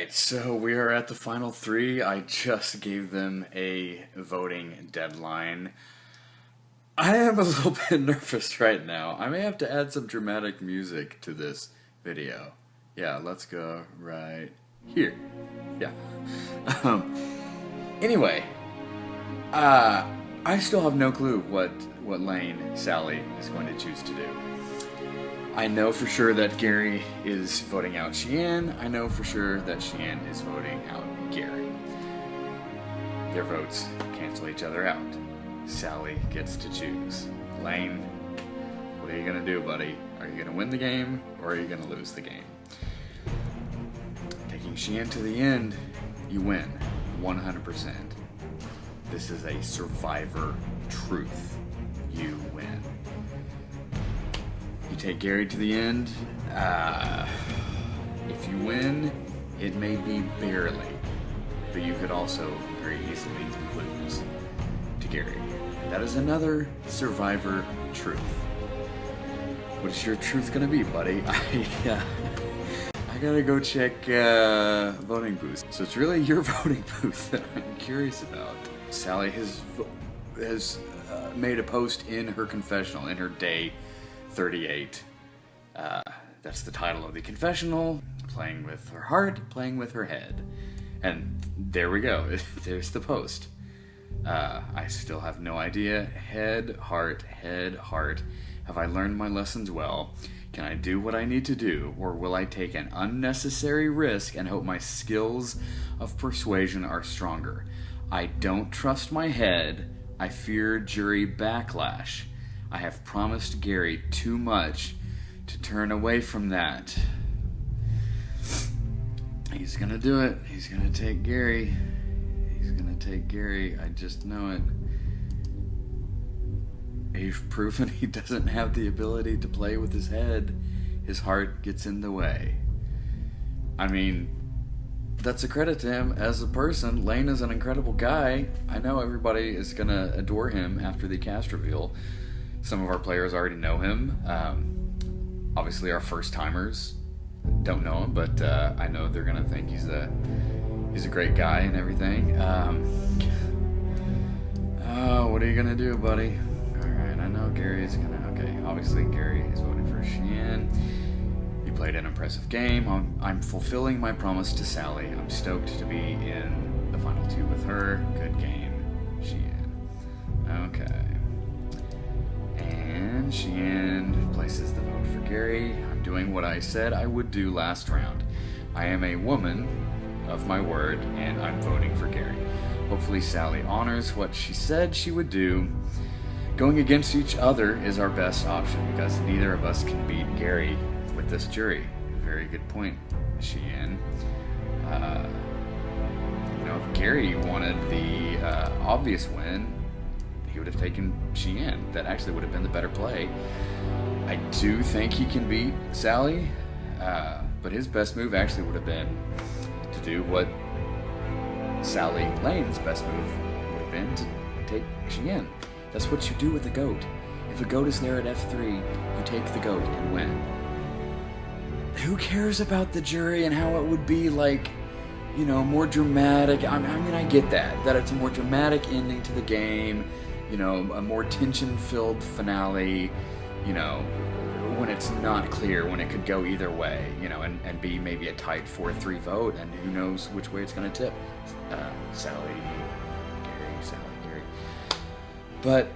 Alright, so we are at the final three. I just gave them a voting deadline. I am a little bit nervous right now. I may have to add some dramatic music to this video. Yeah, let's go right here. Yeah. Anyway, I still have no clue what lane Sally is going to choose to do. I know for sure that Gary is voting out Cheyenne. I know for sure that Cheyenne is voting out Gary. Their votes cancel each other out. Sally gets to choose. Lane, what are you going to do, buddy? Are you going to win the game, or are you going to lose the game? Taking Cheyenne to the end, you win. 100%. This is a survivor truth. You win. You take Gary to the end. If you win, it may be barely, but you could also very easily lose to Gary. That is another survivor truth. What is your truth gonna be, buddy? I gotta go check voting booths. So it's really your voting booth that I'm curious about. Sally has made a post in her confessional, in her day 38. That's the title of the confessional. Playing with her heart, playing with her head. And there we go. There's the post. I still have no idea. Head, heart, head, heart. Have I learned my lessons well? Can I do what I need to do? Or will I take an unnecessary risk and hope my skills of persuasion are stronger? I don't trust my head. I fear jury backlash. I have promised Gary too much to turn away from that. He's gonna do it. He's gonna take Gary. He's gonna take Gary. I just know it. He's proven he doesn't have the ability to play with his head. His heart gets in the way. I mean, that's a credit to him as a person. Lane is an incredible guy. I know everybody is gonna adore him after the cast reveal. Some of our players already know him. Obviously, our first-timers don't know him, but I know they're gonna think he's a great guy and everything. What are you gonna do, buddy? All right, I know Gary is gonna. Okay, obviously Gary is voting for Cheyenne. You played an impressive game. I'm fulfilling my promise to Sally. I'm stoked to be in the final two with her. Good game, Cheyenne. Okay. And Cheyenne places the vote for Gary. I'm doing what I said I would do last round. I am a woman of my word, and I'm voting for Gary. Hopefully Sally honors what she said she would do. Going against each other is our best option because neither of us can beat Gary with this jury. Very good point, Cheyenne. If Gary wanted the obvious win, he would have taken Cheyenne. That actually would have been the better play. I do think he can beat Sally, but his best move actually would have been to do what Sally Lane's best move would have been, to take Cheyenne. That's what you do with a goat. If a goat is there at F3, you take the goat and win. Who cares about the jury and how it would be like, more dramatic? I mean, I get that it's a more dramatic ending to the game, a more tension-filled finale, when it's not clear, when it could go either way, and be maybe a tight 4-3 vote, and who knows which way it's going to tip. Sally, Gary. But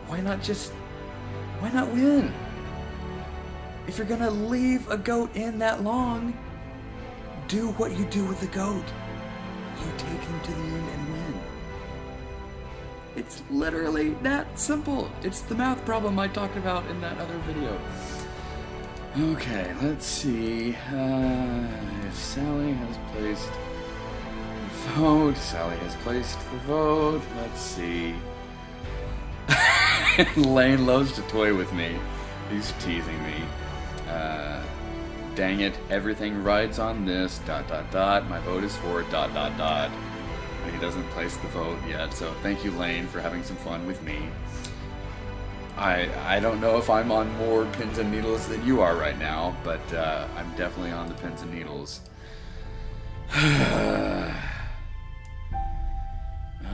why not win? If you're going to leave a goat in that long, do what you do with the goat. You take him to the end and win. It's literally that simple. It's the math problem I talked about in that other video. Okay, let's see. If Sally has placed the vote. Sally has placed the vote. Let's see. Lane loves to toy with me. He's teasing me. Dang it, everything rides on this, ... My vote is for ... And he doesn't place the vote yet, so thank you, Lane, for having some fun with me. I don't know if I'm on more pins and needles than you are right now, but I'm definitely on the pins and needles.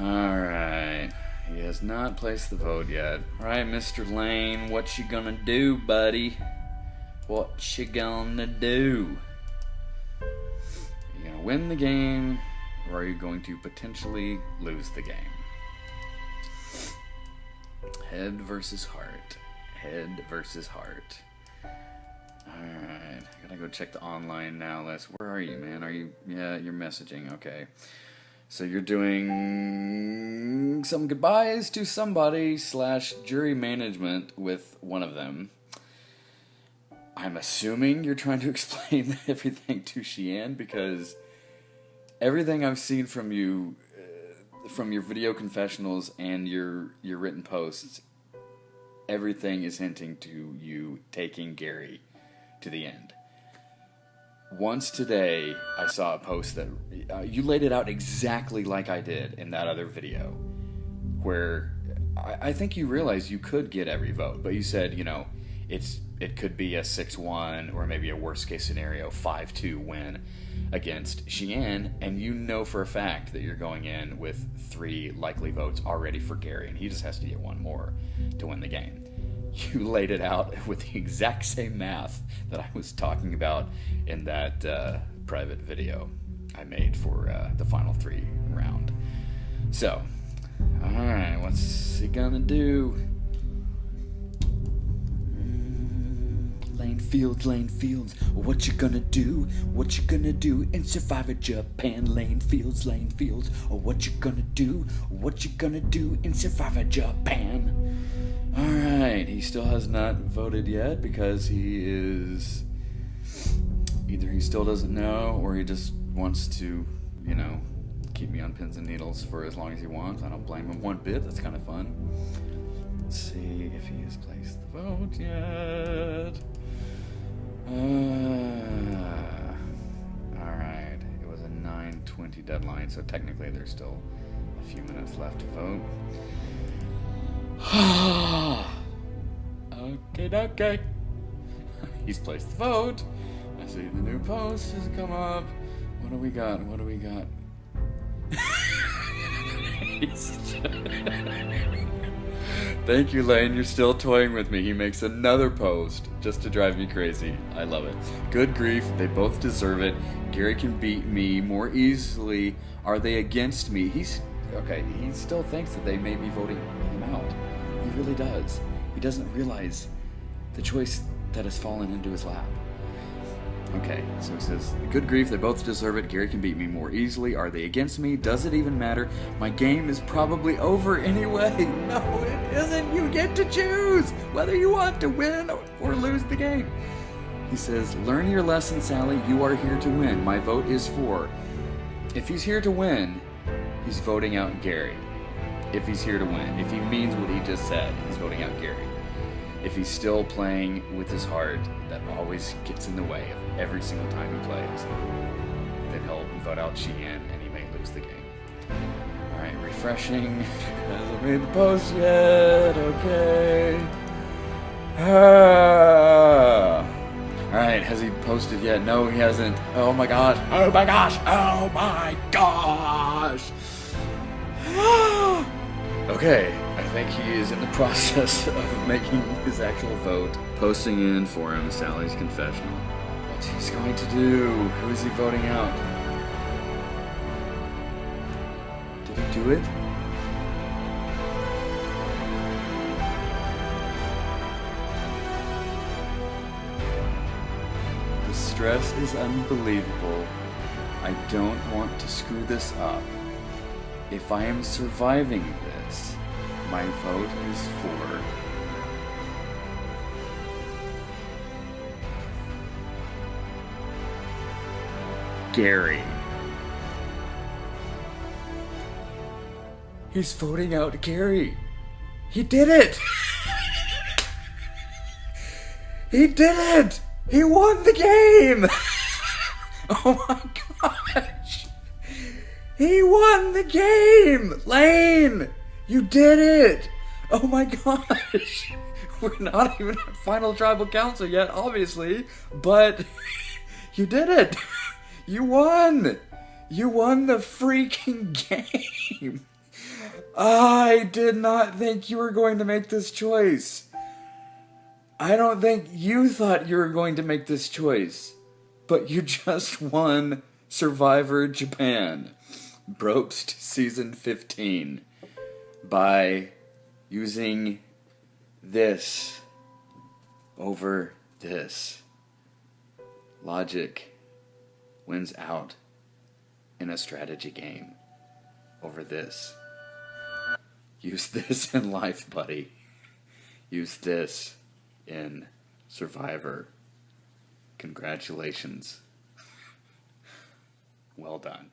Alright. He has not placed the vote yet. Alright, Mr. Lane, what you gonna do, buddy? What you gonna do? You gonna win the game, or are you going to potentially lose the game? Head versus heart. Head versus heart. Alright, I gotta go check the online now, Les. Where are you, man? Are you... Yeah, you're messaging, okay. So you're doing some goodbyes to somebody / jury management with one of them. I'm assuming you're trying to explain everything to Sheehan, because everything I've seen from you, from your video confessionals and your written posts, everything is hinting to you taking Gary to the end. Once today, I saw a post that you laid it out exactly like I did in that other video, where I think you realized you could get every vote, but you said, you know, it could be a 6-1 or maybe a worst case scenario 5-2 win against Sheehan, and you know for a fact that you're going in with 3 likely votes already for Gary, and he just has to get 1 more to win the game. You laid it out with the exact same math that I was talking about in that private video I made for the final 3 round. So, alright, what's he gonna do? Lane Fields, what you gonna do? What you gonna do in Survivor Japan? Lane Fields, or what you gonna do? What you gonna do in Survivor Japan? Alright, he still has not voted yet because he is... Either he still doesn't know, or he just wants to, you know, keep me on pins and needles for as long as he wants. I don't blame him one bit, that's kind of fun. Let's see if he has placed the vote yet. Alright, it was a 9:20 deadline, so technically there's still a few minutes left to vote. Okay. He's placed the vote. I see the new post has come up. What do we got? Thank you, Lane. You're still toying with me. He makes another post just to drive me crazy. I love it. Good grief. They both deserve it. Gary can beat me more easily. Are they against me? Okay, he still thinks that they may be voting him out. He really does. He doesn't realize the choice that has fallen into his lap. Okay, so he says, good grief, they both deserve it. Gary can beat me more easily. Are they against me? Does it even matter? My game is probably over anyway. No, it isn't. You get to choose whether you want to win or lose the game. He says, learn your lesson, Sally. You are here to win. My vote is for. If he's here to win, he's voting out Gary. If he's here to win. If he means what he just said, he's voting out Gary. If he's still playing with his heart, that always gets in the way of every single time he plays, then he'll vote out Sheehan and he may lose the game. Alright, refreshing. Hasn't made the post yet. Okay. Alright, has he posted yet? No, he hasn't. Oh my gosh. Okay, I think he is in the process of making his actual vote. Posting in for him Sally's confessional. What he's going to do? Who is he voting out? Did he do it? The stress is unbelievable. I don't want to screw this up. If I am surviving this, my vote is for Gary. He's voting out Gary. He did it! He did it! He won the game! Oh my gosh! He won the game! Lane! You did it! Oh my gosh! We're not even at final tribal council yet, obviously, but you did it. You won. You won the freaking game. I did not think you were going to make this choice. I don't think you thought you were going to make this choice. But you just won Survivor Japan, Brobst Season 15, by using this over this. Logic wins out in a strategy game over this. Use this in life, buddy. Use this in Survivor. Congratulations. Well done.